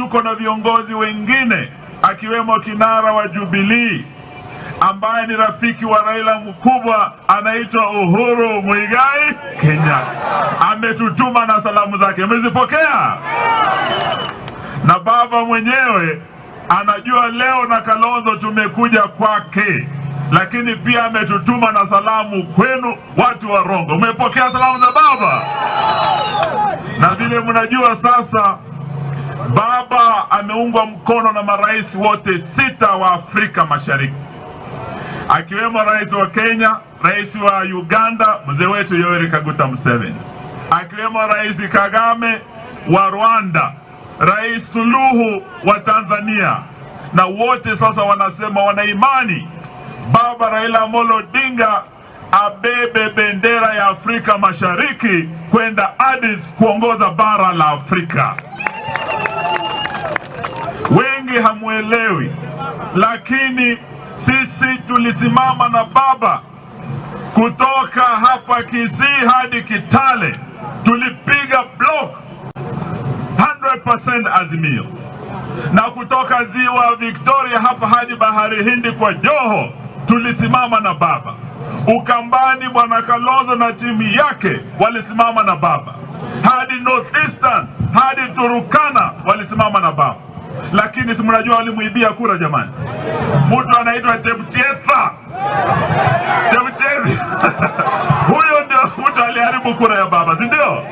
Tuko na viongozi wengine akiwemo kinara wa Jubilee ambaye ni rafiki wa Raila mkubwa, anaitwa Uhuru Migori Kenya. Ametutuma na salamu zake, umezipokea? Na baba mwenyewe anajua leo na Kalonzo tumekuja kwake, lakini pia ametutuma na salamu kwenu watu wa Rongo. Umepokea salamu za baba? Na vile mnajua sasa, baba ameungwa mkono na marais wote 6 wa Afrika Mashariki, akiwemo rais wa Kenya, rais wa Uganda mzee wetu Yoweri Kaguta Museveni, akiwemo rais Kagame wa Rwanda, rais Suluhu wa Tanzania, na wote sasa wanasema wana imani baba Raila Amolo Odinga abebe bendera ya Afrika Mashariki kwenda Addis kuongoza bara la Afrika. Wengi hamuelewi, lakini sisi tulisimama na baba kutoka hapa Kisii hadi Kitale. Tulipiga block 100% Azimio, na kutoka ziwa Victoria hapa hadi bahari Hindi kwa Joho tulisimama na baba. Ukambani bwana Kalonzo na timu yake walisimama na baba, hadi Northeastern hadi Turukana walisimama na baba. Lakini si mnajua walimuibia kura jamani. Mtu anaitwa Chebchetha. Huyo ndio mtu aliharibu kura ya baba, si ndio?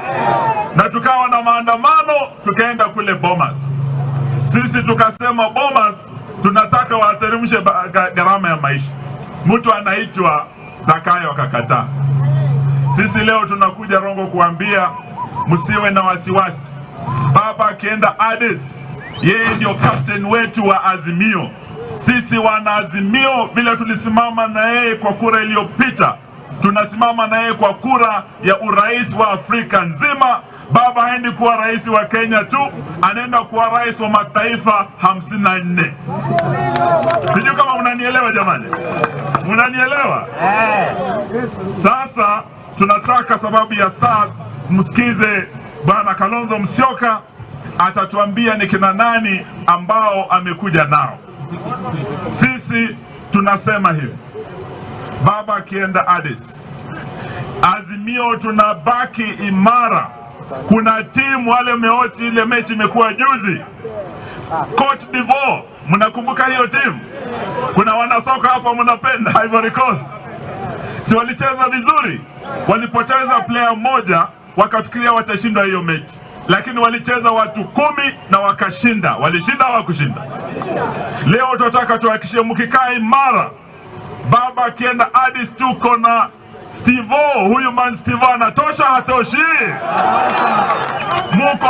Na tukawa na maandamano, tukaenda kule Bomas. Sisi tukasema Bomas tunataka wateremshe gharama ya maisha. Mtu anaitwa Zakayo akakataa. Sisi leo tunakuja Rongo kuambia msiwe na wasiwasi. Baba akienda Addis, yeye ndio captain wetu wa Azimio. Sisi wana Azimio, bila tulisimama na yeye kwa kura iliyopita, tunasimama na yeye kwa kura ya urais wa Afrika nzima. Baba haendi kuwa rais wa Kenya tu, anaenda kuwa rais wa mataifa 54. Sijui kama mnanielewa jamani. Mnanielewa? Sasa tunataka sababu ya saa msikize bwana Kalonzo Musyoka atatuambia ni kina nani ambao amekuja nao. Sisi tunasema hivi, baba akienda Addis, Azimio tunabaki imara. Kuna timu wale meochi, ile mechi imekuwa juzi Cote d'Ivoire, mnakumbuka hiyo timu? Kuna wanasoka hapa mnapenda Ivory Coast, si walicheza vizuri? Walipoteza player mmoja wakafikiria watashindwa hiyo mechi, lakini walicheza watu 10 na wakashinda. Walishinda au kushinda? Leo tunataka tuhakikishe mkikaa imara. Baba akienda Addis, tuko na Steve, huyu man Steve anatosha hatoshi? Muko